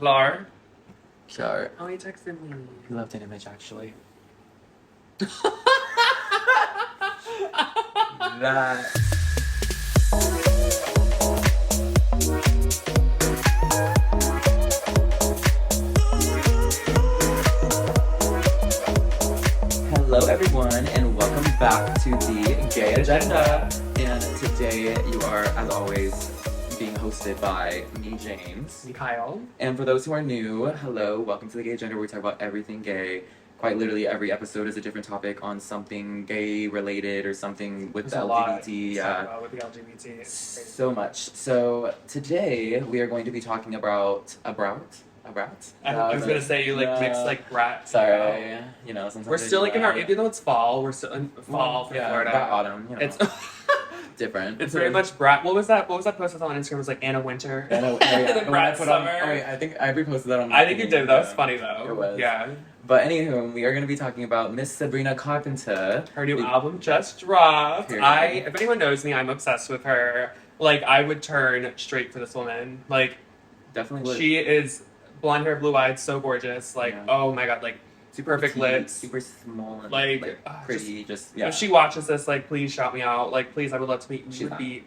Lar? Sure. Oh, he texted me. He left an image, actually. That. Hello, everyone, and welcome back to the Gay Agenda. And today you are, as always, being hosted by me, James. Me, Kyle. And for those who are new, hello, welcome to the Gay Agenda, where we talk about everything gay. Quite literally, every episode is a different topic on something gay related or something with There's the a lot LGBT. to talk about with the LGBT. So much. So today we are going to be talking about a brat. I was gonna say you mixed brat. Sorry, you know, sometimes We're still in our, even though it's fall, we're still in fall for Florida. Brat autumn, you know. It's different. It's very much brat. What was that post on Instagram? It was like Anna Winter. The brat summer. I think I reposted that on. I think you did. That was funny though. It was. Yeah. But anywho, we are going to be talking about Miss Sabrina Carpenter. Her new album just dropped. Period. If anyone knows me, I'm obsessed with her. Like, I would turn straight for this woman. Like, definitely would. She is blonde hair, blue eyed, so gorgeous. Like, oh my god, like super perfect lips, super small, and like pretty. If she watches this, like, please shout me out. Like, please, I would love to meet. She's would be.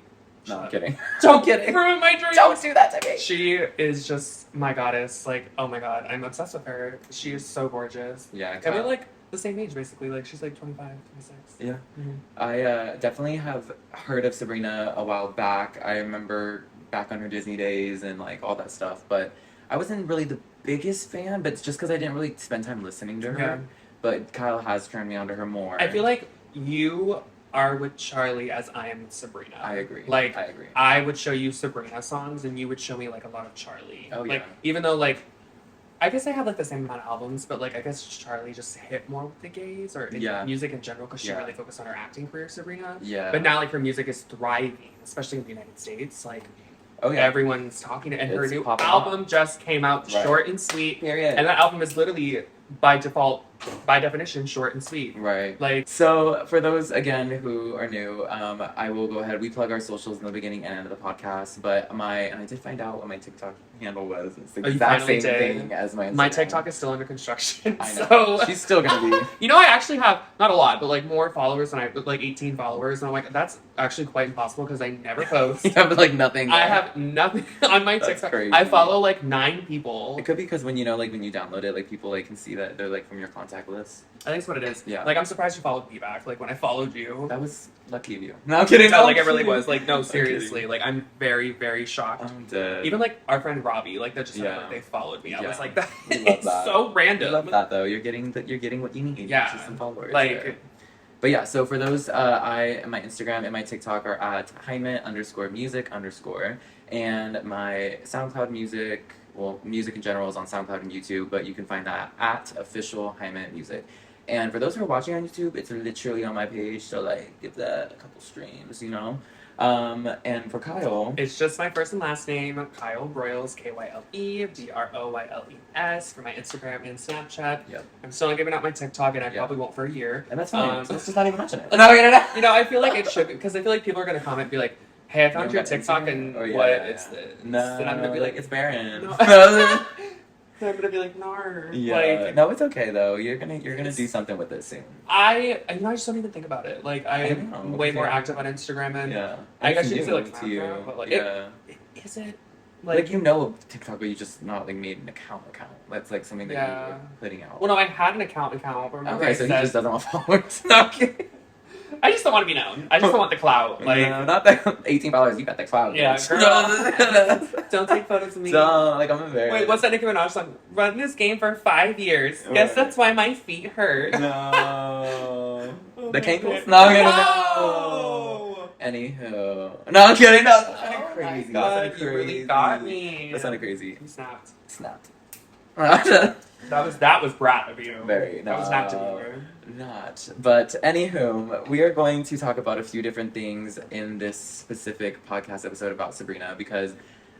No, I'm kidding. Don't ruin my dream. Don't do that to me. She is just my goddess. Like, oh my god, I'm obsessed with her. She is so gorgeous. Yeah, and we're like the same age basically. Like, she's like 25, 26. Yeah. Mm-hmm. I definitely have heard of Sabrina a while back. I remember back on her Disney days and like all that stuff, but I wasn't really the biggest fan. But it's just because I didn't really spend time listening to her. Yeah. But Kyle has turned me on to her more. I feel like you are with Charlie as I am with Sabrina. I agree. Like, I agree. I would show you Sabrina songs and you would show me like a lot of Charlie. Oh, yeah. Like, even though like, I guess I have like the same amount of albums, but like I guess Charlie just hit more with the gays or music in general because she really focused on her acting career, Sabrina. Yeah. But now like her music is thriving, especially in the United States. Like, everyone's talking to it. And her new album just came out, short and sweet. Period. And that album is literally by default, by definition, short and sweet. Right. Like, so for those again who are new, I will go ahead. We plug our socials in the beginning and end of the podcast. But and I did find out what my TikTok handle was. It's the exact same thing as my Instagram. My TikTok is still under construction. I know. So she's still gonna be. You know, I actually have not a lot, but like more followers than like 18 followers, and I'm like, that's actually quite impossible because I never post. You have like nothing. I have nothing on my TikTok. Crazy. I follow like 9 people. It could be because when you know, like when you download it, like people like can see that they're like from your contact list. I think that's what it is. Yeah. Like, I'm surprised you followed me back. Like, when I followed you. That was lucky of you. No, I'm kidding. No, like, it really was. Like, no, seriously. Like, I'm very, very shocked. I'm dead. Even, like, our friend Robbie, like, that just said, like, they followed me. I was like, that is so random. I love that, though. You're getting what you need. Yeah. Just some followers. Like... There. But yeah, so for those, my Instagram and my TikTok are at JAIME_music_, and my SoundCloud music, well, music in general is on SoundCloud and YouTube, but you can find that at official JAIME Music. And for those who are watching on YouTube, it's literally on my page, so like give that a couple streams, you know. And for Kyle, it's just my first and last name, Kyle Broyles, KYLE BROYLES, for my Instagram and Snapchat. Yep. I'm still not giving out my TikTok, and I probably won't for a year. And that's fine. So let's just not even mention it. No, you know, I feel like it should, because I feel like people are gonna comment and be like, "Hey, I found your TikTok, and it's this." No, and I'm gonna be like, "It's barren." No. And I'm gonna be like, "No." Yeah. Like, no, it's okay though. You're gonna do something with it soon. I just don't even think about it. Like, I'm way more active on Instagram, and I guess you feel like to you, but like, is it like you know TikTok, but you just not like made an account. That's like something that you're putting out. Well, no, I had an account. Okay, so he just doesn't want followers. No, okay. I just don't want to be known. I just don't want the clout. Like, no, not that $18. You got the clout. Yeah, girl. Don't take photos of me. Don't. Like, I'm embarrassed. Wait, what's that Nicki Minaj song? Run this game for 5 years. Guess that's why my feet hurt. No. The Kangles? No. Anywho. No, I'm kidding. No, that sounded crazy. God, that sounded crazy. You really got me. That sounded crazy. You snapped. That was brat of you. Very. That was not to me. Not. But anywho, we are going to talk about a few different things in this specific podcast episode about Sabrina, because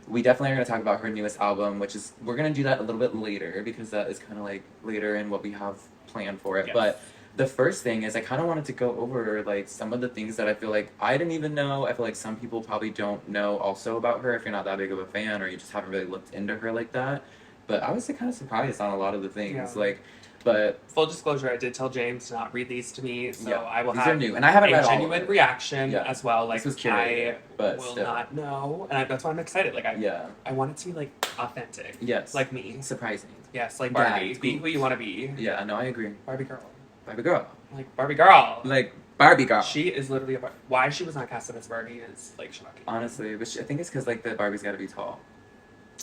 we definitely are going to talk about her newest album, which is, we're going to do that a little bit later, because that is kind of like later in what we have planned for it. Yes. But the first thing is I kind of wanted to go over like some of the things that I feel like I didn't even know. I feel like some people probably don't know also about her if you're not that big of a fan or you just haven't really looked into her like that. But I was kind of surprised on a lot of the things, Yeah. like, but full disclosure, I did tell James to not read these to me, so I will these have are new, and I haven't read a all of genuine it. reaction as well. Like, this was curated, I but will still. not know, and that's why I'm excited. Like, I want it to be like authentic. Yes. Like me. Surprising. Yes, like Barbie. Guys, be who you want to be. Yeah, no, I agree. Barbie girl. Barbie girl. Like Barbie girl. Like Barbie girl. She is literally why she was not casted as Barbie is like shocking. Honestly, but I think it's because like the Barbie's got to be tall.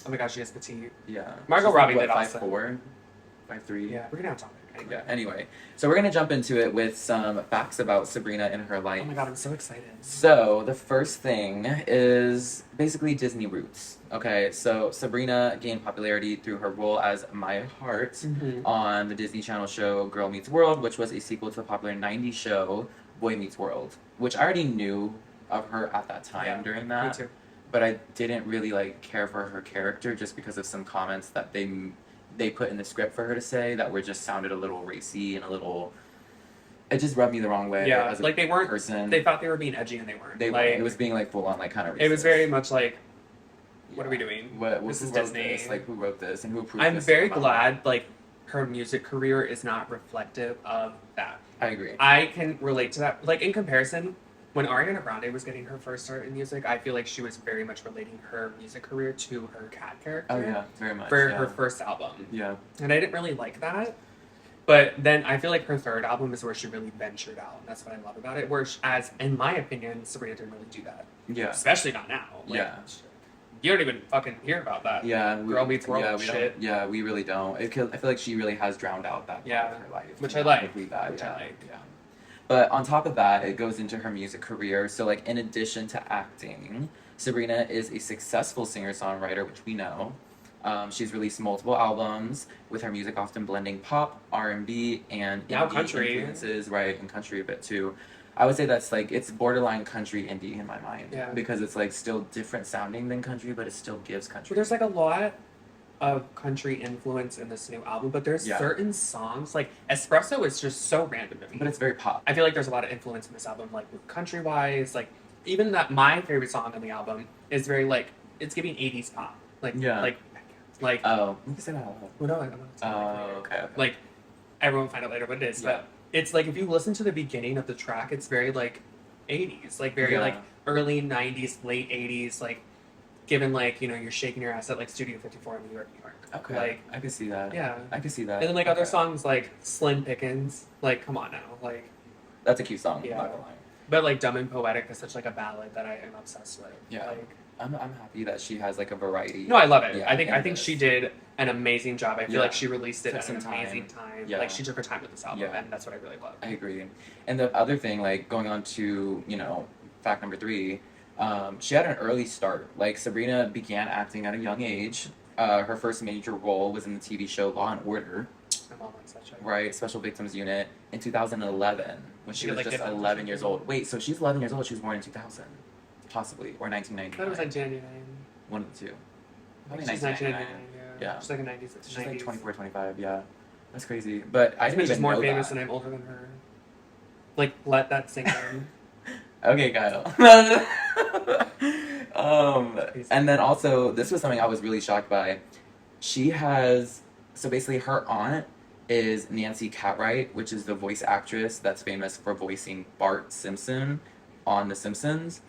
Oh my gosh, she is petite. Yeah. Margot Robbie did 5'4", 5'3". Yeah, we're gonna have to talk. Anyway. Yeah. Anyway, so we're gonna jump into it with some facts about Sabrina and her life. Oh my god, I'm so excited. So the first thing is basically Disney roots. Okay, so Sabrina gained popularity through her role as Maya Hart on the Disney Channel show Girl Meets World, which was a sequel to the popular '90s show Boy Meets World, which I already knew of her at that time during that. Me too. But I didn't really like care for her character just because of some comments that they put in the script for her to say that were just sounded a little racy and a little. It just rubbed me the wrong way. Yeah, as a like they weren't. person. They thought they were being edgy and they weren't. They like, it was being like full on like kind of racist. It was very much like, what are we doing? This is Disney. This? Like who wrote this and who approved I'm this? very glad like her music career is not reflective of that. I agree. I can relate to that. Like in comparison, when Ariana Grande was getting her first start in music, I feel like she was very much relating her music career to her cat character. Oh yeah, very much. For her first album. Yeah. And I didn't really like that. But then I feel like her third album is where she really ventured out. And that's what I love about it. Whereas, in my opinion, Sabrina didn't really do that. Yeah. Especially not now. Like, you don't even fucking hear about that. Yeah. Girl Meets World shit. Yeah, we really don't. I feel like she really has drowned out that part of her life. Which I like. Yeah. But on top of that, it goes into her music career. So, like, in addition to acting, Sabrina is a successful singer-songwriter, which we know. She's released multiple albums, with her music often blending pop, R&B, and indie country influences, right, and country a bit too. I would say that's like it's borderline country indie in my mind, because it's like still different sounding than country, but it still gives country. But there's like a lot of country influence in this new album, but there's certain songs like Espresso is just so random to me. But it's very pop. I feel like there's a lot of influence in this album, like country wise, like even that my favorite song on the album is very like it's giving 80s pop, like oh, you can say that. Well, no, I'm not okay. Like everyone will find out later what it is, but it's like if you listen to the beginning of the track, it's very like 80s, like very like early 90s, late 80s, like given like you're shaking your ass at like Studio 54 in New York. Okay, like I can see that. Yeah, I can see that. And then like other songs like Slim Pickens, like come on now, like that's a cute song. Yeah, not gonna lie. But like Dumb and Poetic is such like a ballad that I am obsessed with. Yeah, like, I'm happy that she has like a variety. No, I love it. Yeah, I think she did an amazing job. I feel like she released it at an amazing time. Yeah. Like she took her time with this album, and that's what I really love. I agree. And the other thing, like going on to fact number 3, she had an early start. Like Sabrina began acting at a young age. Her first major role was in the TV show Law and Order. My mom likes that show. Right, Special Victims Unit in 2011 when she was like just 11 years old. Wait, so she's 11 years old. She was born in 2000, possibly, or 1999. I thought it was 1999. One of the two. Probably She's 1999. Yeah. She's like a 90s. She's like 24, 25. Yeah, that's crazy. But I didn't even she's more know famous that. and I'm older than her. Like, let that sink in. Okay, Kyle. And then also, this was something I was really shocked by. She has, so basically her aunt is Nancy Cartwright, which is the voice actress that's famous for voicing Bart Simpson on The Simpsons.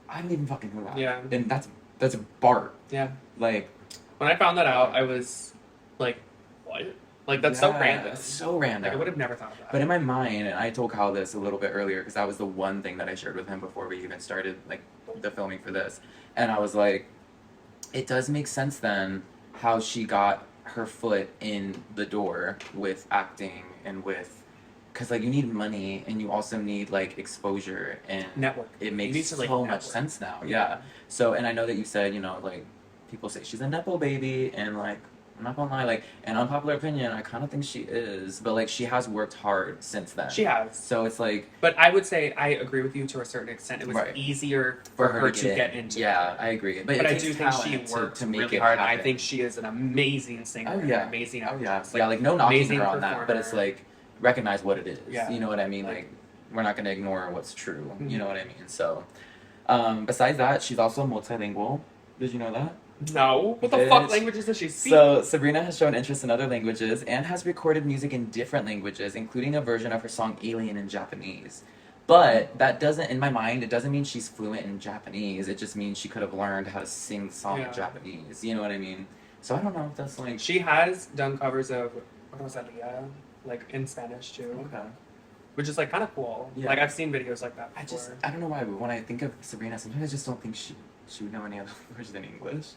I didn't even fucking know that. Yeah. And that's Bart. Yeah. Like, when I found that out, I was like, what? Like, that's so random. That's so random. Like, I would have never thought of that. But in my mind, and I told Kyle this a little bit earlier, because that was the one thing that I shared with him before we even started, like, the filming for this. And I was like, it does make sense then how she got her foot in the door with acting and with, because like you need money and you also need like exposure and network. It makes so much sense now. Yeah. So, and I know that you said, like people say she's a nepo baby, and like I'm not gonna lie, like an unpopular opinion, I kind of think she is, but like she has worked hard since then. She has. So it's like. But I would say I agree with you to a certain extent. It was easier for her to get into. Yeah, I agree. But I do think she worked to make really it hard. happen. I think she is an amazing singer. Oh yeah, amazing. Actress. Like no knocking her on that, but it's like recognize what it is. Yeah. You know what I mean? Like we're not gonna ignore what's true. Mm-hmm. You know what I mean? So, besides that, she's also multilingual. Did you know that? No. What the Bitch. fuck languages does she speak? So, Sabrina has shown interest in other languages and has recorded music in different languages, including a version of her song Alien in Japanese. But that doesn't, in my mind, it doesn't mean she's fluent in Japanese. It just means she could have learned how to sing the song in Japanese. You know what I mean? So I don't know if that's like... She has done covers of, what was that, Leah? Like, in Spanish, too. Okay. Which is, like, kind of cool. Yeah. Like, I've seen videos like that before. I don't know why, but when I think of Sabrina, sometimes I just don't think she would know any other language than English.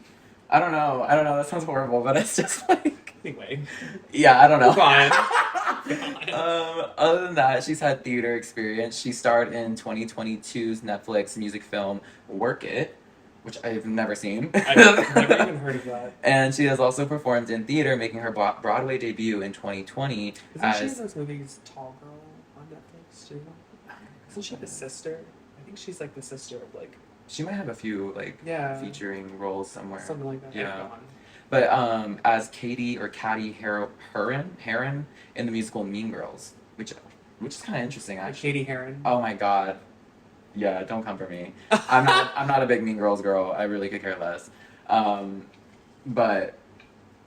I don't know, that sounds horrible, but it's just like... Anyway. Yeah, I don't know. Fine. Other than that, she's had theater experience. She starred in 2022's Netflix music film Work It, which I've never seen. I've never even heard of that. And she has also performed in theater, making her Broadway debut in 2020. Isn't she in those movies Tall Girl on Netflix too? Isn't she the sister? I think she's like the sister of like... She might have a few like featuring roles somewhere. Something like that. Yeah. But as Katie or Caddy Heron in the musical Mean Girls, which is kind of interesting actually. Katie Heron. Oh my god. Yeah, don't come for me. I'm not a big Mean Girls girl. I really could care less. But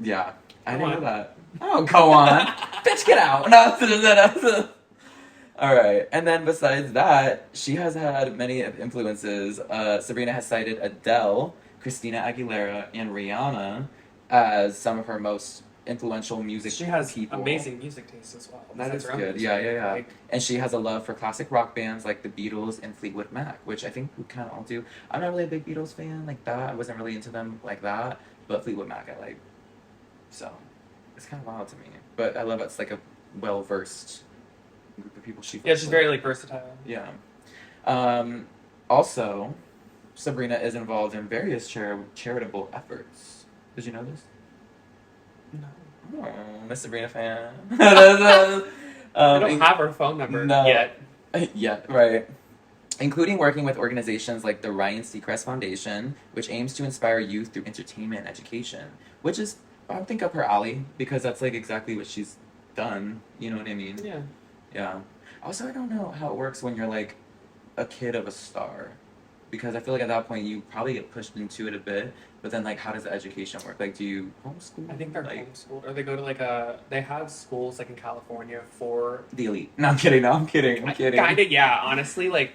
yeah, I didn't know that. Oh, go on, bitch, get out. No. All right, and then besides that, she has had many influences. Sabrina has cited Adele, Christina Aguilera, and Rihanna as some of her most influential music people. She has amazing music taste as well. That is good. Yeah. Like, and she has a love for classic rock bands like the Beatles and Fleetwood Mac, which I think we kind of all do. I'm not really a big Beatles fan like that. I wasn't really into them like that, but Fleetwood Mac I like. So it's kind of wild to me. But I love it's like a well-versed group of people she she's very like versatile. Yeah. Also, Sabrina is involved in various charitable efforts. Did you know this? No. Oh, Miss Sabrina fan. I don't have her phone number yet. Yeah, right. Including working with organizations like the Ryan Seacrest Foundation, which aims to inspire youth through entertainment and education, which is, I think, up her alley, because that's like exactly what she's done. You know what I mean? Yeah. Yeah. Also, I don't know how it works when you're like a kid of a star, because I feel like at that point you probably get pushed into it a bit, but then like how does the education work? Like, do you homeschool? I think they're like, homeschooled, or they go to like they have schools like in California for the elite. No, I'm kidding. I'm kidding. Kinda, yeah. Honestly, like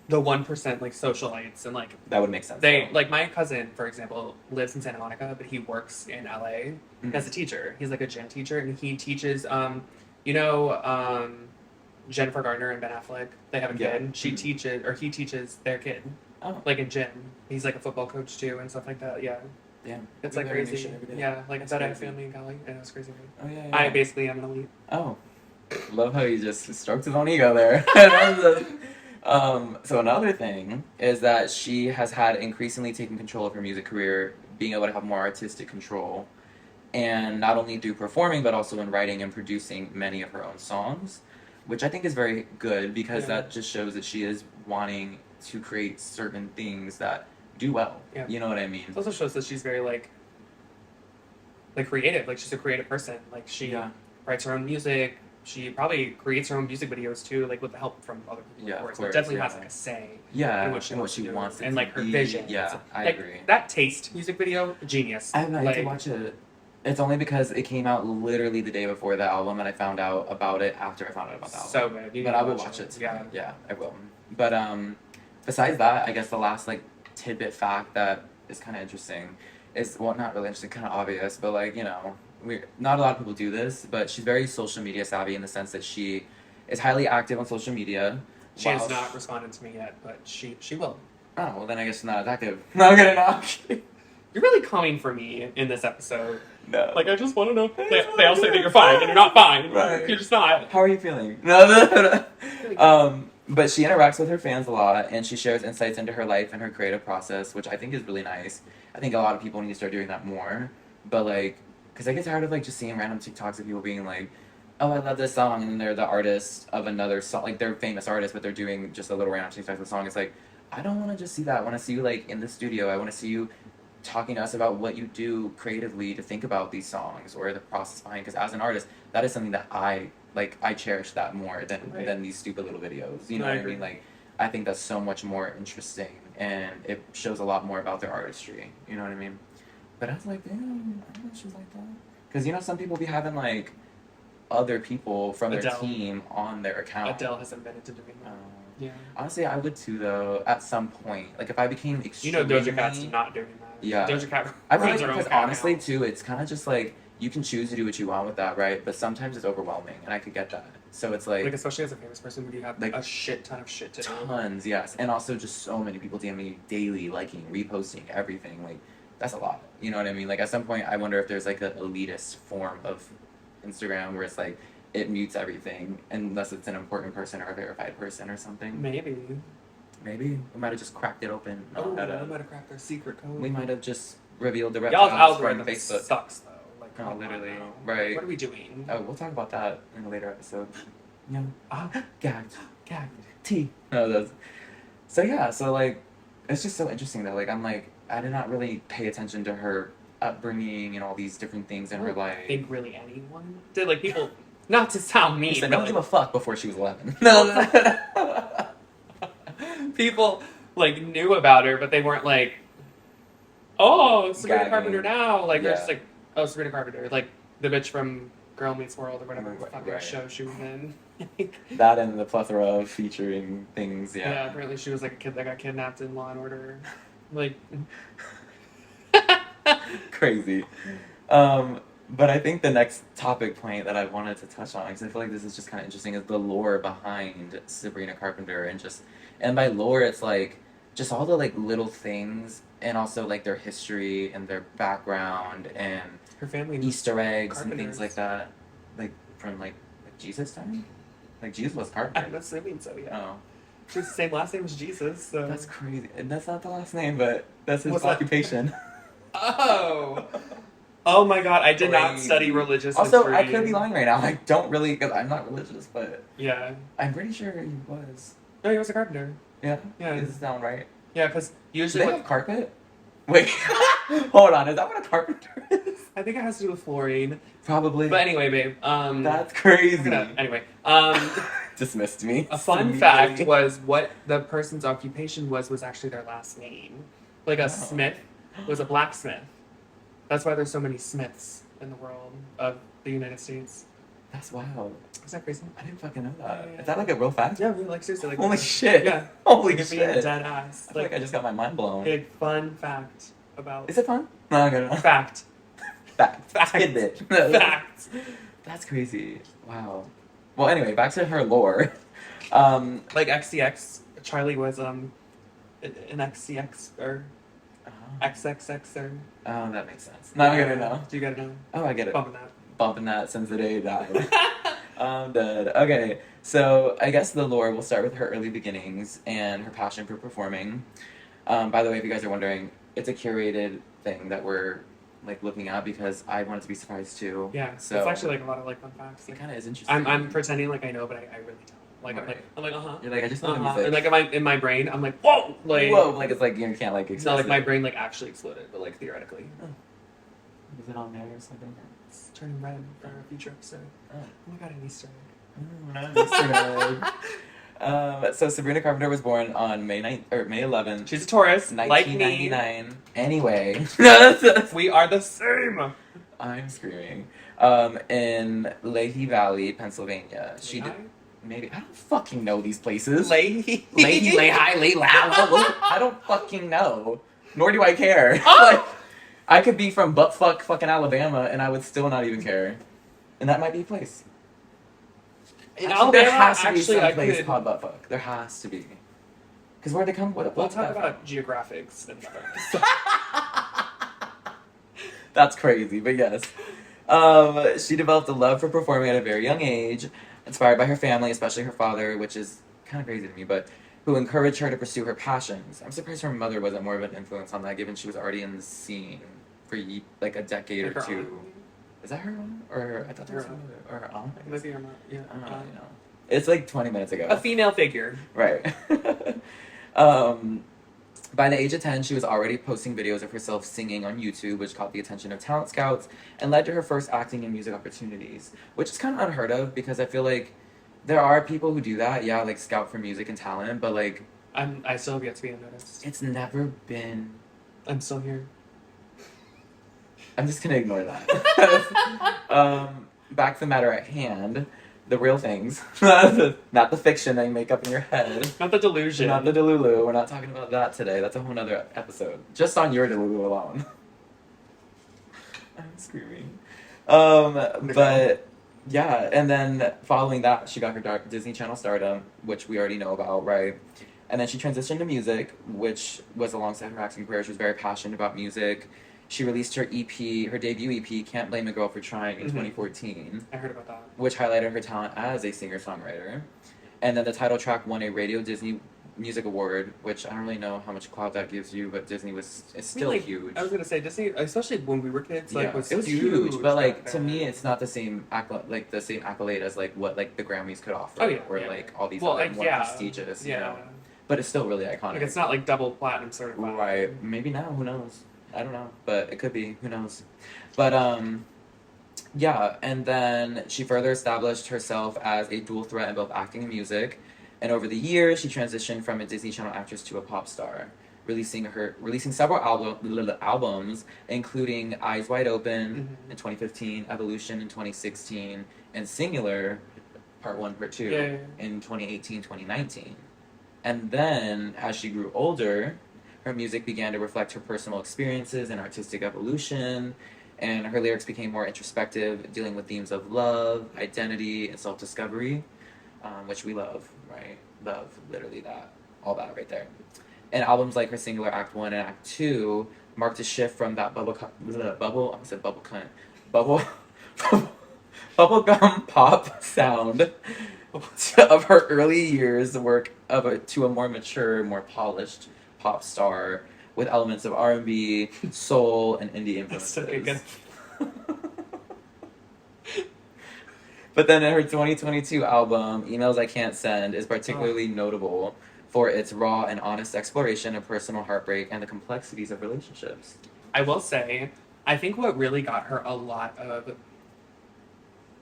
the 1% like socialites and like that would make sense. Like my cousin, for example, lives in Santa Monica, but he works in LA as a teacher. He's like a gym teacher, and he teaches Jennifer Gardner and Ben Affleck, they have a kid. She teaches, or he teaches their kid. Oh. Like in gym. He's like a football coach too and stuff like that. Yeah. Damn. It's like crazy. Yeah, like that I have family in Cali, and it's crazy. Oh yeah. I basically am an elite. Oh. Love how you just stroked his own ego there. So another thing is that she has had increasingly taken control of her music career, being able to have more artistic control, and not only do performing, but also in writing and producing many of her own songs, which I think is very good, because that just shows that she is wanting to create certain things that do well. Yeah. You know what I mean? It also shows that she's very like creative. Like she's a creative person. Like she writes her own music. She probably creates her own music videos too, like with the help from other people. Yeah, of course. But definitely has like a say. Yeah, in what she wants to and like her vision. Yeah, I agree. That Taste music video, genius. I have not yet to watch it. It's only because it came out literally the day before the album, and I found out about it after I found out about the album. So good. But I will watch it. Yeah, I will. But besides that, I guess the last like tidbit fact that is kind of interesting is, well, not really interesting, kind of obvious, but like, you know, not a lot of people do this, but she's very social media savvy in the sense that she is highly active on social media. She has not responded to me yet, but she will. Oh, well then I guess she's not as active. No, I'm kidding. You're really coming for me in this episode. No. Like, I just want to know. They all say that you're fine, and you're not fine. Right. You're just not. How are you feeling? No. But she interacts with her fans a lot, and she shares insights into her life and her creative process, which I think is really nice. I think a lot of people need to start doing that more. But like, because I get tired of like just seeing random TikToks of people being like, oh, I love this song, and they're the artist of another song. Like, they're famous artists, but they're doing just a little random TikTok of the song. It's like, I don't want to just see that. I want to see you like in the studio. I want to see you talking to us about what you do creatively to think about these songs or the process behind. Because as an artist, that is something that I cherish that more than these stupid little videos. You know what I mean? Like, I think that's so much more interesting and it shows a lot more about their artistry. You know what I mean? But I was like, damn, I didn't know she was like that. Because, you know, some people be having, like, other people from their team on their account. Adele has invented to doing that. Yeah. Honestly, I would too, though, at some point. Like, if I became extremely... You know Doja Cat's not doing that. Yeah. Doja Cat I feel like, runs her own because account honestly, now. too, it's kind of just, like, you can choose to do what you want with that, right? But sometimes it's overwhelming, and I could get that. So it's like... Like, especially as a famous person, when you have, like, a shit ton of shit to do. Tons, yes. And also just so many people DMing you daily, liking, reposting, everything. Like, that's a lot. You know what I mean? Like, at some point, I wonder if there's, like, an elitist form of Instagram where it's, like, it mutes everything unless it's an important person or a verified person or something. Maybe. We might have just cracked it open. Oh, we might have cracked their secret code. We might have just revealed the Y'all's reptiles from algorithm Facebook. sucks, though. Like, Oh, literally. now. Right. What are we doing? Oh, we'll talk about that in a later episode. Yeah. Gagged. Tea. No, that's... So, yeah. So, like, it's just so interesting that, like, I'm like, I did not really pay attention to her upbringing and all these different things in her life. I think really anyone did. Like, people... Not to sound mean, She said, but don't like, give a fuck before she was 11. No. people, like, knew about her, but they weren't like, oh, Sabrina Gagging. Carpenter now. Like, they're Yeah. just like, oh, Sabrina Carpenter. Like, the bitch from Girl Meets World or whatever Right, fucking right. show she was in. That and the plethora of featuring things, Yeah, apparently she was like a kid that got kidnapped in Law and Order. Like, Crazy. But I think the next topic point that I wanted to touch on, because I feel like this is just kind of interesting, is the lore behind Sabrina Carpenter, and by lore, it's like just all the like little things, and also like their history and their background and her family. Easter eggs and Carpenters. things like that, like from like Jesus time. Like Jesus was Carpenter. I'm assuming so, yeah. Oh, She's the same last name as Jesus, so. that's crazy. And that's not the last name, but that's his What's that? occupation. Oh! Oh my god, I did not Crazy. study religious Also, history. I could be lying right now. I don't really, because I'm not religious, but Yeah. I'm pretty sure he was. No, he was a carpenter. Yeah? Yeah. Does this sound right? Yeah, because Do usually they have carpet? Wait. Hold on. Is that what a carpenter is? I think it has to do with flooring. Probably. But anyway, babe. That's crazy. Anyway, Dismissed me. a fun Immediately. fact was what the person's occupation was actually their last name. Like a Oh. smith was a blacksmith. That's why there's so many smiths in the world of the United States. That's wild. Is that crazy? I didn't fucking know that. Yeah. Is that like a real fact? Yeah, like seriously, like Holy shit. Yeah, Holy like being a shit. dead ass. I feel like I just got my mind blown. Big fun fact about Is it fun? No, okay, no. fact. Fact. Fact. Tidbit. Fact. That's crazy. Wow. Well, anyway, back to her lore. Like XCX, Charlie was an XCX or XXX or. Oh, that makes sense. Now I get it now. Do you get it now? Oh, I get it. Bumping that. Bumping that since the day he died. I'm dead. Okay, so I guess the lore will start with her early beginnings and her passion for performing. By the way, if you guys are wondering, it's a curated thing that we're like looking at because I wanted to be surprised too. Yeah, So it's actually like a lot of like fun facts. it Like, kind of is interesting. I'm pretending like I know, but I really don't. Like Right. I'm like You're like, I just know the music. and like in my brain I'm like whoa, like Whoa, like it's like you can't like it's not like express my it. brain like actually exploded, but like theoretically. Is it on there or something? It's turning red for a future episode. Oh. Oh my god, an Easter egg. So Sabrina Carpenter was born on May 11th, She's a Taurus, like me. 1999. Anyway, We are the same. I'm screaming. In Lehigh Valley, Pennsylvania. She did maybe I don't fucking know these places. Leahy. Lehigh, I don't fucking know. Nor do I care. Oh! Like, I could be from buttfuck fucking Alabama and I would still not even care. And that might be a place. In Actually, Alabama, there has to be actually, some I place could. called buttfuck. There has to be. Because where'd they come? What? We'll what's talk that about geographics and stuff. That's crazy, but yes. She developed a love for performing at a very young age, inspired by her family, especially her father, which is kind of crazy to me, but who encouraged her to pursue her passions. I'm surprised her mother wasn't more of an influence on that, given she was already in the scene for like a decade Like or her two. aunt. Is that her aunt? Or I thought that was Her her aunt. mother. Or her aunt? Maybe or not. Yeah. I don't really know. It's like 20 minutes ago. A female figure. Right. By the age of 10, she was already posting videos of herself singing on YouTube, which caught the attention of talent scouts and led to her first acting and music opportunities, which is kind of unheard of because I feel like there are people who do that, yeah, like scout for music and talent, but like I still have yet to be unnoticed. It's never been. I'm still here. I'm just gonna ignore that. Back to the matter at hand. The real things, not the fiction that you make up in your head. Not the delusion. Not the Delulu. We're not talking about that today. That's a whole nother episode. Just on your Delulu alone. I'm screaming. But yeah, and then following that, she got her Disney Channel stardom, which we already know about, right? And then she transitioned to music, which was alongside her acting career. She was very passionate about music. She released her EP, her debut EP, Can't Blame a Girl for Trying, in 2014. I heard about that. Which highlighted her talent as a singer-songwriter. And then the title track won a Radio Disney Music Award, which I don't really know how much clout that gives you, but Disney it's still huge. I was gonna say Disney, especially when we were kids, it was huge. But like to me, it's not the same accolade as like what like the Grammys could offer, or like all these other more prestigious, you know. But it's still really iconic. Like it's not like double platinum certified. Right? Maybe now. Who knows? I don't know, but it could be. Who knows? But yeah, and then she further established herself as a dual threat in both acting and music. And over the years, she transitioned from a Disney Channel actress to a pop star, releasing several albums, including Eyes Wide Open in 2015, Evolution in 2016, and Singular, Part 1, Part 2 in 2018, 2019. And then, as she grew older, her music began to reflect her personal experiences and artistic evolution, and her lyrics became more introspective, dealing with themes of love, identity, and self-discovery, which we love, right? Love, literally that, all that right there. And albums like her Singular Act 1 and Act 2 marked a shift from that bubblegum pop sound of her early years' work to a more mature, more polished pop star with elements of R&B, soul, and indie influences. But then in her 2022 album, Emails I Can't Send is particularly notable for its raw and honest exploration of personal heartbreak and the complexities of relationships. I will say, I think what really got her a lot of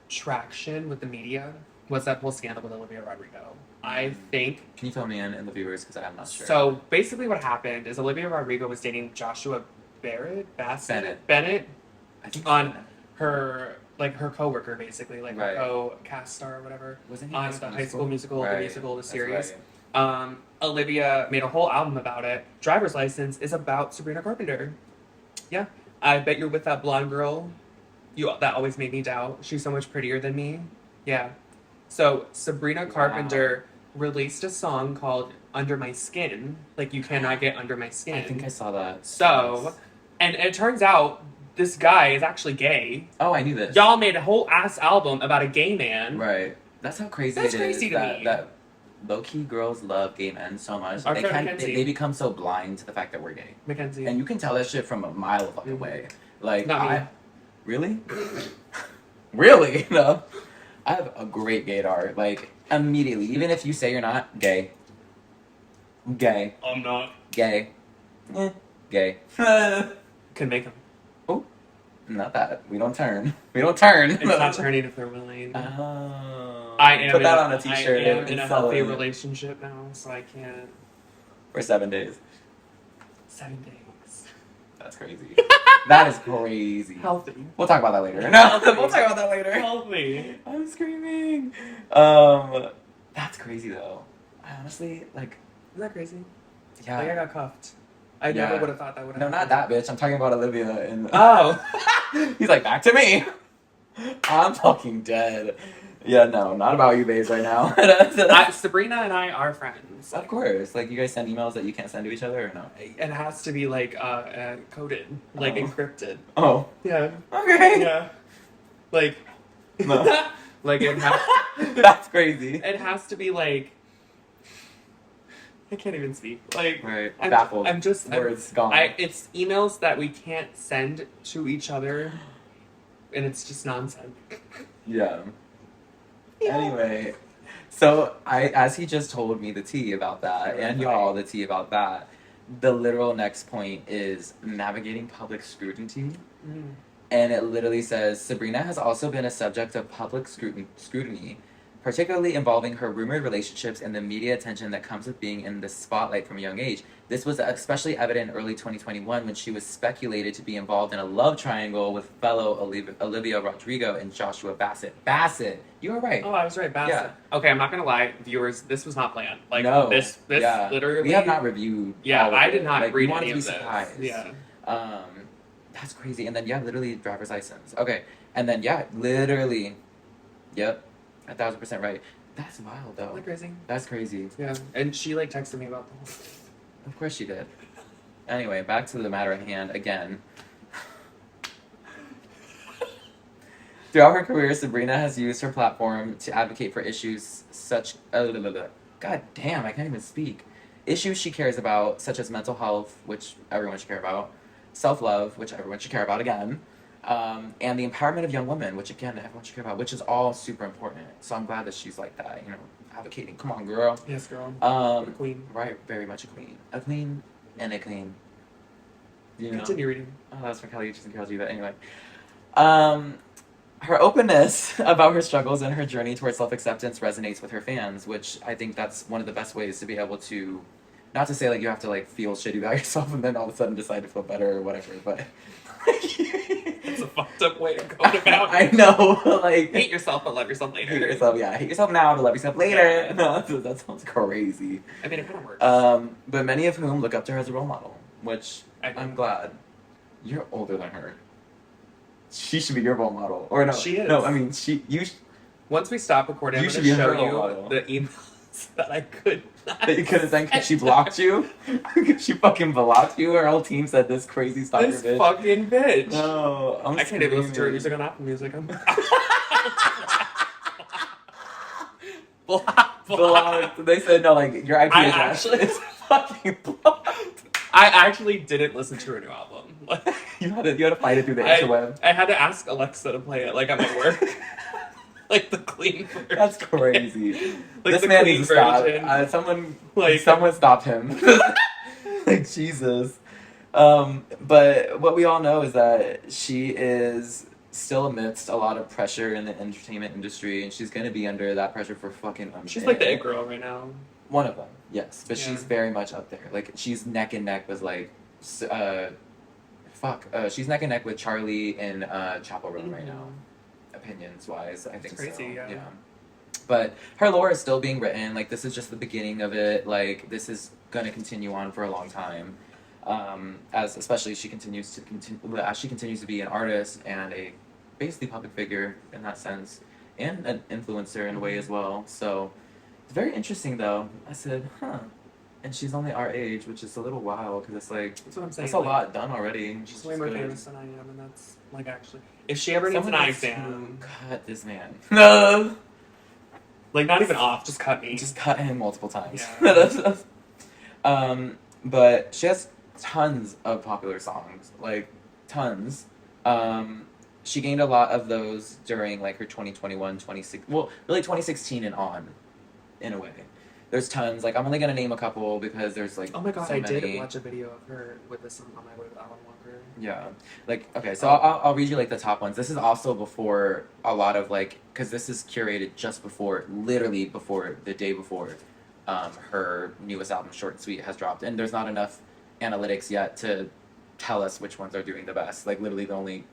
traction with the media was that whole scandal with Olivia Rodrigo. I think... Can you fill me in the viewers, because I'm not sure. So, basically what happened is Olivia Rodrigo was dating Joshua Bennett? I think on her, like, her co-worker, basically, like, her co-cast star or whatever. Wasn't he on the High School Musical, the series. Right. Olivia made a whole album about it. Driver's License is about Sabrina Carpenter. Yeah. I bet you're with that blonde girl. That always made me doubt. She's so much prettier than me. Yeah. So, Sabrina Carpenter released a song called Under My Skin. Like, you cannot get under my skin. I think I saw that. So, and it turns out this guy is actually gay. Oh, I knew this. Y'all made a whole ass album about a gay man. Right. That's how crazy That's it crazy is. to me. That low-key girls love gay men so much. Our friend Mackenzie. They become so blind to the fact that we're gay. Mackenzie. And you can tell that shit from a mile fucking away. Like, Not me. Really? Really? No. I have a great gaydar. Like, immediately. Even if you say you're not, gay. Gay. I'm not. Gay. Gay. Can make him. Oh. Not that. We don't turn. We don't turn. It's not turning if they're willing. Oh. I am Put that on a t-shirt. I am in a healthy relationship now, so I can't. For 7 days. 7 days. That's crazy. That is crazy. Healthy. We'll talk about that later. No, we'll talk about that later. Healthy. I'm screaming. That's crazy though. I honestly like. Isn't that crazy? Yeah. Like I got cuffed. I never would have thought that would have No, not that bitch. I'm talking about Olivia and. Oh. He's like, back to me. I'm fucking dead. Yeah, no, not about you, babes, right now. Sabrina and I are friends. Of course. Like, you guys send emails that you can't send to each other, or no? It has to be, like, coded. Like, encrypted. Oh. Yeah. Okay. Yeah. Like... No. Like, it has... That's crazy. It has to be, like... I can't even speak. Like... Right. I'm Baffled. I'm just... Words gone. It's emails that we can't send to each other. And it's just nonsense. Yeah. Anyway, so as he just told me the tea about that, and y'all the tea about that, the literal next point is navigating public scrutiny. And it literally says, Sabrina has also been a subject of public scrutiny particularly involving her rumored relationships and the media attention that comes with being in the spotlight from a young age. This was especially evident in early 2021 when she was speculated to be involved in a love triangle with fellow Olivia Rodrigo and Joshua Bassett. Bassett! You were right. Oh, I was right, Bassett. Yeah. Okay, I'm not gonna lie, viewers, this was not planned. Like, No. this Yeah. literally... We have not reviewed Yeah, all of I did it. not Like, read we wanted any to of be this. surprised. Yeah. That's crazy. And then, yeah, literally driver's license. Okay. And then, yeah, literally. Yep. 1,000% right. That's wild, though. Isn't that crazy? That's crazy. Yeah. And she, like, texted me about the whole thing. Of course she did. Anyway, back to the matter at hand again. Throughout her career, Sabrina has used her platform to advocate for issues such... God damn, I can't even speak. Issues she cares about, such as mental health, which everyone should care about, self-love, which everyone should care about again, and the empowerment of young women, which again, everyone should care about, which is all super important. So I'm glad that she's like that, you know, advocating. Come on, girl. Yes, girl. A queen. Right, very much a queen. A queen and a queen. You know? Continue reading. Oh, that's from Kelly and Kelly, but anyway. Her openness about her struggles and her journey towards self-acceptance resonates with her fans, which I think that's one of the best ways to be able to, not to say like you have to like feel shitty about yourself and then all of a sudden decide to feel better or whatever, but It's a fucked up way to go about I know, like hate yourself but love yourself later. hate yourself, yeah, hate yourself now to love yourself later. Yeah. No, that sounds crazy. I mean, it kind of works. But many of whom look up to her as a role model, which I do. I'm glad. You're older than her. She should be your role model, or no? She is. No, I mean Once we stop recording, You I'm should going to be her show role you model. the emails that I could not that you could have done because she blocked you. She fucking blocked you. Her whole team said this crazy stalker This bitch. fucking bitch. No, I'm I can't even listen to her screaming. music on Apple Music. I'm blocked. They said no, like your IP I address actually- is fucking blocked. I actually didn't listen to her new album. You had to fight it through the interweb. I had to ask Alexa to play it like I'm at work. Like the clean version. That's crazy. Like This the man clean needs to stop. version. Someone stop him. Like Jesus. But what we all know is that she is still amidst a lot of pressure in the entertainment industry, and she's gonna be under that pressure for fucking. She's like the it girl right now. One of them, yes, but Yeah. she's very much up there. Like she's neck and neck with like, she's neck and neck with Charlie in Chapel Roan right now. Opinions wise, I think crazy, so. yeah. But her lore is still being written. Like this is just the beginning of it. Like this is gonna continue on for a long time. As especially she continues to be an artist and a basically public figure in that sense, and an influencer in a way as well. So it's very interesting though. I said, huh. And she's only our age, which is a little wild because it's like That's what I'm saying. that's a lot done already. She's which way is more good. famous than I am, and that's like actually. If she ever needs Someone an needs to exam, cut this man. No. like not even off, just cut me. Just cut him multiple times. Yeah. But she has tons of popular songs, like tons. She gained a lot of those during like her 2021, 2016 and on, in a way. There's tons. Like I'm only gonna name a couple because there's like Oh my god, so I many. did watch a video of her with the song On My Way with Alan Walker. Yeah, like okay, so I'll read you like the top ones. This is also before a lot of like, because this is curated just before, literally before the day before, her newest album Short and Sweet has dropped, and there's not enough analytics yet to tell us which ones are doing the best. Like literally the only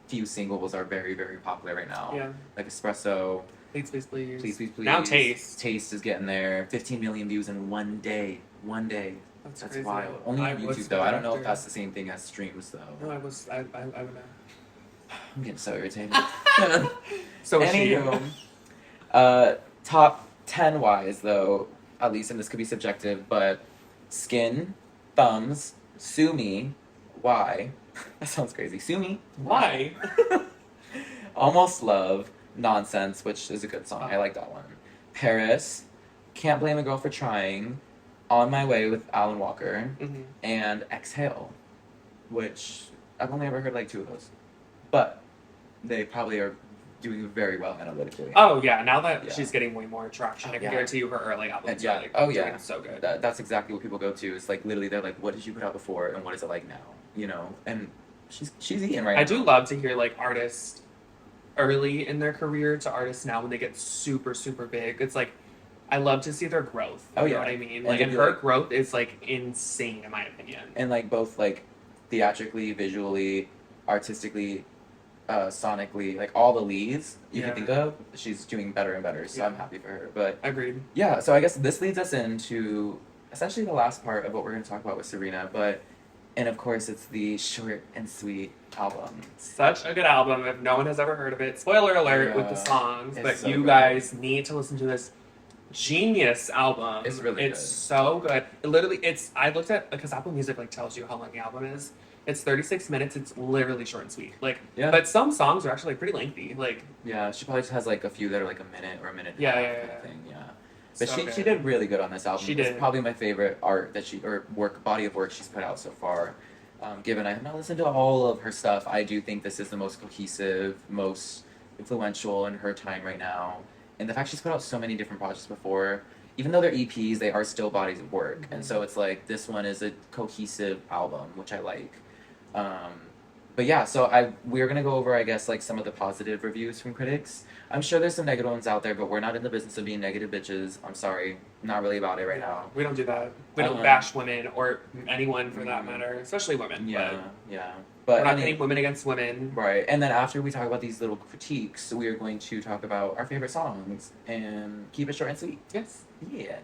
few singles are very very popular right now. Yeah. Like Espresso, Please, please, please. Please Please Please. Now Taste. Taste is getting there. 15 million views in one day. One day. That's That's crazy. wild. Only I on was YouTube though. I don't know if after- that's the same thing as streams though. No, I would know. I'm getting so irritated. So is she. Anywho, top 10 wise though, at least, and this could be subjective, but Skin, Thumbs, Sue Me, Why? That sounds crazy. Sue Me, Why? Almost Love, Nonsense, which is a good song. I like that one. Paris, Can't Blame a Girl for Trying, On My Way with Alan Walker, Mhm. and Exhale, which I've only ever heard like 2 of those. But they probably are doing very well analytically. Oh yeah, now that Yeah. she's getting way more traction, I can Yeah. guarantee you her early albums And yeah. are like Oh, yeah. doing so good. That's exactly what people go to. It's like literally they're like, what did you put out before and what is it like now? You know? And she's eating right now. I do love to hear like artists early in their career to artists now when they get super, super big. It's like, I love to see their growth. Oh, You know yeah. what I mean? And Like, to and be her like- growth is like insane in my opinion. And like both like theatrically, visually, artistically, sonically, like all the leads you can Yeah. think of, she's doing better and better. So I'm Yeah. happy for her. But Agreed. yeah, so I guess this leads us into essentially the last part of what we're going to talk about with Sabrina. And of course, it's the short and sweet album. Such a good album. If no one has ever heard of it, spoiler alert with the Yeah. songs, It's but so you good. guys need to listen to this genius album. It's really it's good. so good. It literally, I looked at, because Apple Music like tells you how long the album is. It's 36 minutes. It's literally short and sweet. Like, Yeah. but some songs are actually pretty lengthy. Like, Yeah, she probably just has like a few that are like a minute or a minute and Yeah, a half yeah, kind yeah. of thing. Yeah. But so she good. did really good on this album. She It's did. probably my favorite art that body of work she's put out so far. Given I have not listened to all of her stuff, I do think this is the most cohesive, most influential in her time right now. And the fact she's put out so many different projects before, even though they're EPs, they are still bodies of work. And so it's like this one is a cohesive album, which I like. But yeah, so we're gonna go over, I guess, like some of the positive reviews from critics. I'm sure there's some negative ones out there, but we're not in the business of being negative bitches. I'm sorry, not really about it right now. We don't do that. We don't Um, bash women or anyone for that matter, especially women. Yeah. But we're But not any- pitting women against women. right, and then after we talk about these little critiques, we are going to talk about our favorite songs and keep it short and sweet. Yes. Yeah.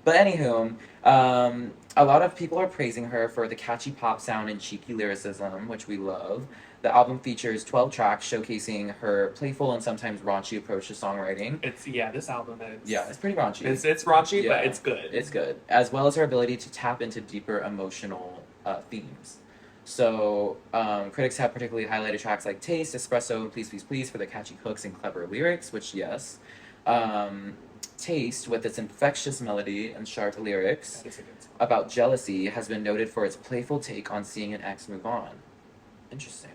But anywho, a lot of people are praising her for the catchy pop sound and cheeky lyricism, which we love. The album features 12 tracks showcasing her playful and sometimes raunchy approach to songwriting. This album is. Yeah, it's pretty raunchy. It's raunchy, Yeah. but it's good. It's good, as well as her ability to tap into deeper emotional themes. So, critics have particularly highlighted tracks like Taste, Espresso, and Please, Please, Please for their catchy hooks and clever lyrics, which, yes. Taste, with its infectious melody and sharp lyrics That is a good song. about jealousy, has been noted for its playful take on seeing an ex move on. Interesting.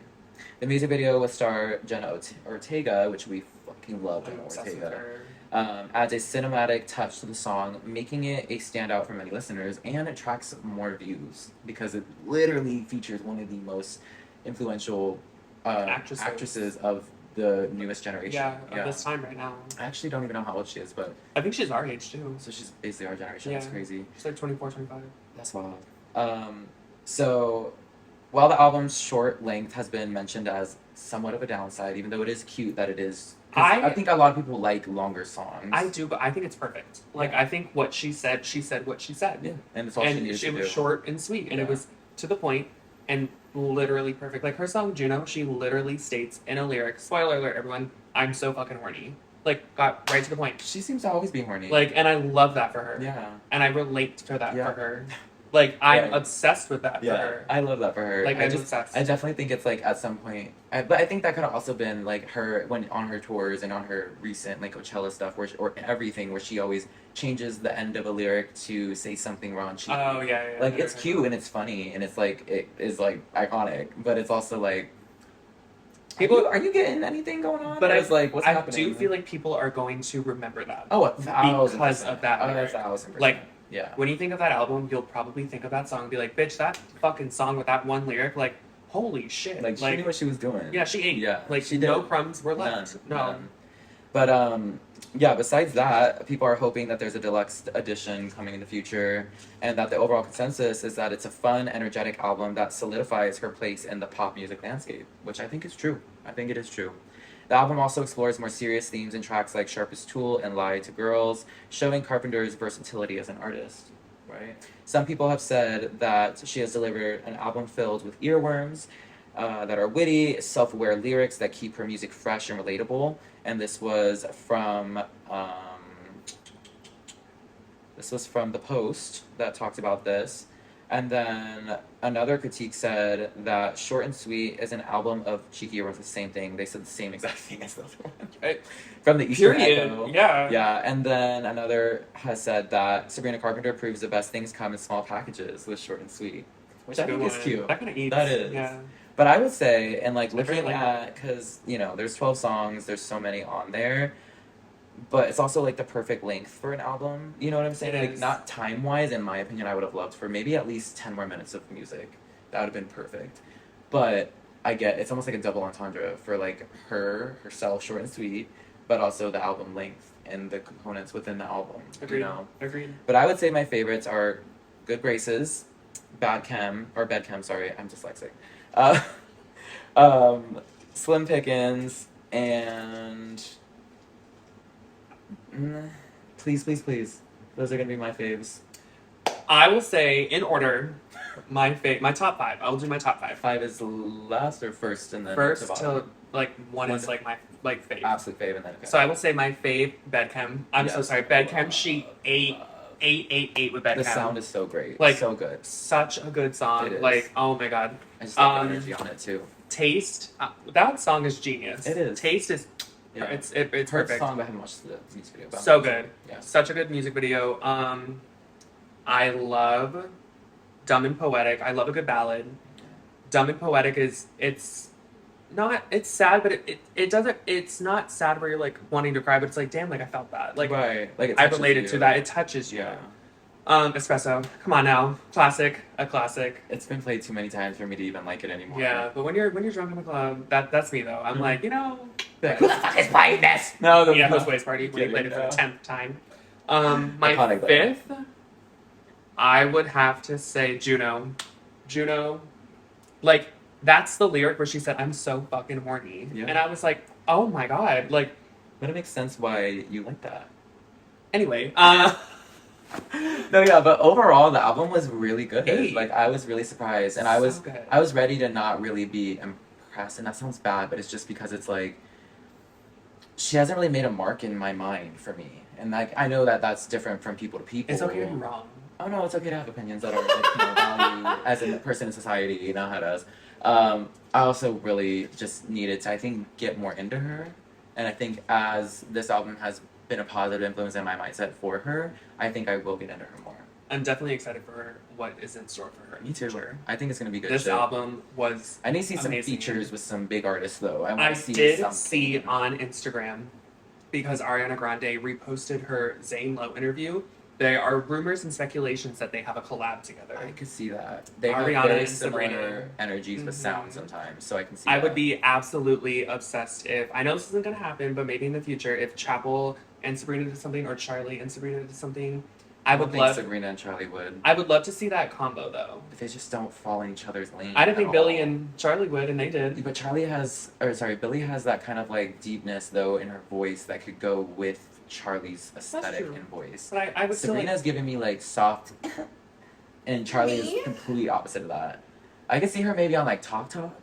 The music video with star Jenna Ortega, which we fucking love I'm Jenna obsessed with Ortega, her. adds a cinematic touch to the song, making it a standout for many listeners, and attracts more views because it literally features one of the most influential actresses of the newest generation. Yeah, at this time right now. I actually don't even know how old she is, but I think she's our age too. so she's basically our generation. That's Yeah. crazy. She's like 24, 25. That's wild. So while the album's short length has been mentioned as somewhat of a downside, even though it is cute that it is. 'Cause I think a lot of people like longer songs. I do, but I think it's perfect. Like, Yeah. I think what she said what she said. Yeah, and that's all she And needed to was do. short and sweet, and it Yeah. was to the point and literally perfect. Like her song Juno, she literally states in a lyric, spoiler alert, everyone, I'm so fucking horny. Like, got right to the point. She seems to always be horny. Like, and I love that for her. yeah. And I relate to that Yeah. for her. Like, I'm Right. obsessed with that for her. I love that for her. Like, I I'm obsessed. I definitely think it's like at some point, but I think that could have also been like her when on her tours and on her recent like Coachella stuff, or everything where she always changes the end of a lyric to say something raunchy. Oh, yeah. Like it's cute and it's funny and it's like it is like iconic, but it's also like People- are you getting anything going on? But Or I, is, like what's I happening? do feel like people are going to remember that. oh 1,000% because of that Oh, lyric. 1,000%. Like, yeah. when you think of that album, you'll probably think of that song and be like, bitch, that fucking song with that one lyric, like, holy shit. Like she knew what she was doing. yeah, she ate. Yeah, Like, she no did. crumbs were left. None. But yeah, besides that, people are hoping that there's a deluxe edition coming in the future, and that the overall consensus is that it's a fun, energetic album that solidifies her place in the pop music landscape, which I think is true. I think it is true. The album also explores more serious themes in tracks like Sharpest Tool and Lie to Girls, showing Carpenter's versatility as an artist. Right? Some people have said that she has delivered an album filled with earworms that are witty, self-aware lyrics that keep her music fresh and relatable. And this was from The Post that talked about this. And then another critique said that Short and Sweet is an album of cheeky earworms. The same thing. They said the same exact thing as the other one. Right? From the Eastern Period. Echo. Yeah. Yeah, and then another has said that Sabrina Carpenter proves the best things come in small packages with Short and Sweet, which I Good think is one. cute. That kind of eats. That is. Yeah. But I would say, and like I really looking like at, because there's 12 songs, there's so many on there, but it's also like the perfect length for an album. You know what I'm saying? It Like is. not time wise, in my opinion, I would have loved for maybe at least 10 more minutes of music. That would have been perfect. But it's almost like a double entendre for like herself, short and sweet, but also the album length and the components within the album. Agreed. You know? Agreed. But I would say my favorites are Good Graces, Bad Chem, sorry, I'm dyslexic. Uh, Slim Pickens, and please, please, please. Those are gonna be my faves. I will say in order, my top 5. I will do my top 5. 5 is last or first, and then First to to like one is like my like fave. absolute fave, and then okay. So I will say my fave Bedchem. I'm so Yes. sorry, Bedchem. She ate with Bedchem. The sound is so great, Like, so good. Such a good song. It is. Like, oh my god. I just love the energy on it too. Taste. That song is genius. It is. Taste is. Yeah. It's Heard perfect. song, but I haven't watched the music video. But So good. Yeah. Such a good music video. I love Dumb and Poetic. I love a good ballad. Dumb and Poetic it's sad, but it doesn't, it's not sad where you're like wanting to cry, but it's like, damn, like I felt that. Like, right. Like it I touches related you. to that. It touches you. Yeah. Espresso. Come on now. Classic. A classic. It's been played too many times for me to even like it anymore. Yeah, but when you're drunk in the club, that's me though. I'm like, Like, who the fuck is playing this? No, the Yeah, Post Ways Party. We played it for the 10th time. My Iconic, though. 5th, I would have to say Juno. Juno, like, that's the lyric where she said, "I'm so fucking horny." Yeah. And I was like, oh my god. Like, But it makes sense why you like that. anyway, No, yeah, but overall the album was really good. 8. Like I was really surprised, and So I good. was ready to not really be impressed, and that sounds bad, but it's just because it's like she hasn't really made a mark in my mind for me, and like I know that that's different from people to people. it's okay to be wrong. Oh no, it's okay to have opinions that are like, value as a person in society, you know how it is. I also really just needed to, I think, get more into her, and I think as this album has been a positive influence in my mindset for her, I think I will get into her more. I'm definitely excited for what is in store for her. Me too. Sure. I think it's gonna be good. This shit. album was. I need to see some amazing. features with some big artists though. I I want to see did something. see on Instagram, because Ariana Grande reposted her Zane Lowe interview. There are rumors and speculations that they have a collab together. I could see that. They Ariana have very and similar Sabrina. energies with Mhm. sound sometimes, so I can see. I that. would be absolutely obsessed if, I know this isn't going to happen, but maybe in the future, if Chapel and Sabrina did something, or Charlie and Sabrina did something, I don't would think love. Sabrina and Charlie would. I would love to see that combo though. But they just don't fall in each other's lane. I didn't at think Billy all. and Charlie would, and they did. But Billy has that kind of like deepness though in her voice that could go with Charlie's aesthetic true. and voice. But I would still like, Sabrina's giving me like soft, and Charlie is complete opposite of that. I could see her maybe on like Talk Talk,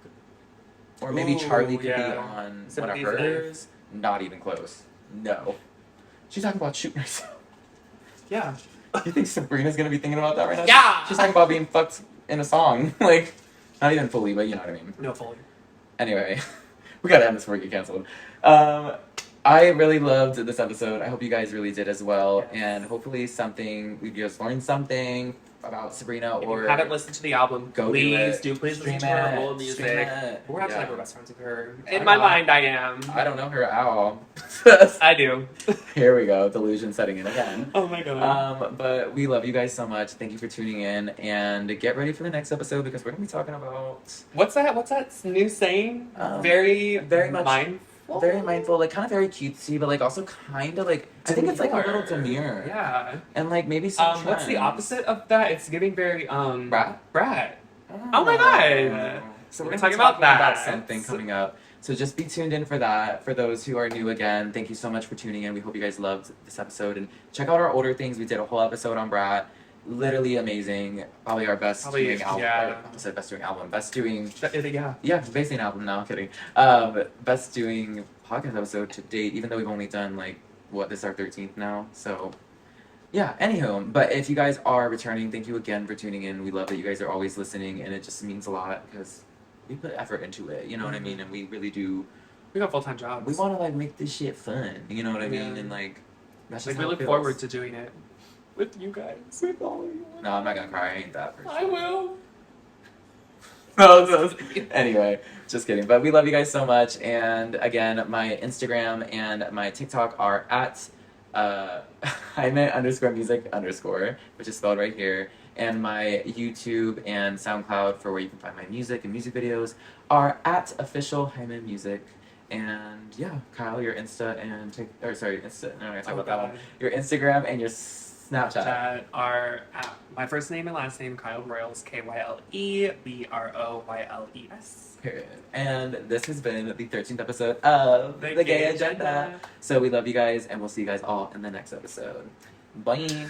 or maybe Ooh, Charlie could be yeah. on one of Sympathy's hers. Not even close. No, she's talking about shooting herself. yeah. You think Sabrina's gonna be thinking about that right now? Yeah! She's talking about being fucked in a song, like not even fully, but you know what I mean. No fully. Anyway, we gotta end this before we get canceled. I really loved this episode. I hope you guys really did as well, Yes. and hopefully you just learned something about Sabrina, If or you haven't listened to the album, go please do it. please Stream listen to her it. old music. Stream it. We're actually Yeah. like best friends with her. I In my know. mind, I am. I don't know her at all. I do. Here we go, delusion setting in again. Oh my god. But we love you guys so much. Thank you for tuning in, and get ready for the next episode because we're gonna be talking about What's that new saying? very Very much- mindful. very mindful, like kind of very cutesy, but like also kind of like I think it's like a little demure, Yeah. and like maybe some. What's the trends. opposite of that? It's giving very Brat? Brat. Oh my god. So We're we're talking talking about about that. something coming up. So just be tuned in for that. For those who are new again, thank you so much for tuning in. We hope you guys loved this episode, and check out our older things. We did a whole episode on Brat. Literally amazing. Probably our best doing album. yeah. I said best doing album. Best doing. Yeah. Yeah, basically an album now. I'm kidding. Best doing podcast episode to date. Even though we've only done like this is our 13th now. So yeah. Anywho, but if you guys are returning, thank you again for tuning in. We love that you guys are always listening, and it just means a lot because we put effort into it. You know what I mean? And we really do. We got full-time jobs. We want to like make this shit fun. You know what I mean? Yeah. And like that's just Like, how we it look feels. forward to doing it with you guys. With all of you. No, I'm not gonna cry. I ain't that person. I will. No. Anyway, just kidding. But we love you guys so much. And again, my Instagram and my TikTok are at Jaime _music_, which is spelled right here. And my YouTube and SoundCloud for where you can find my music and music videos are at official Jaime Music. And yeah, Kyle, your Insta and Insta. No, I'm gonna talk about that one. Your Instagram and your Snapchat that are at my first name and last name, Kyle Broyles, KYLEBROYLES. Period. And this has been the 13th episode of The Gay Agenda. So we love you guys, and we'll see you guys all in the next episode. Bye.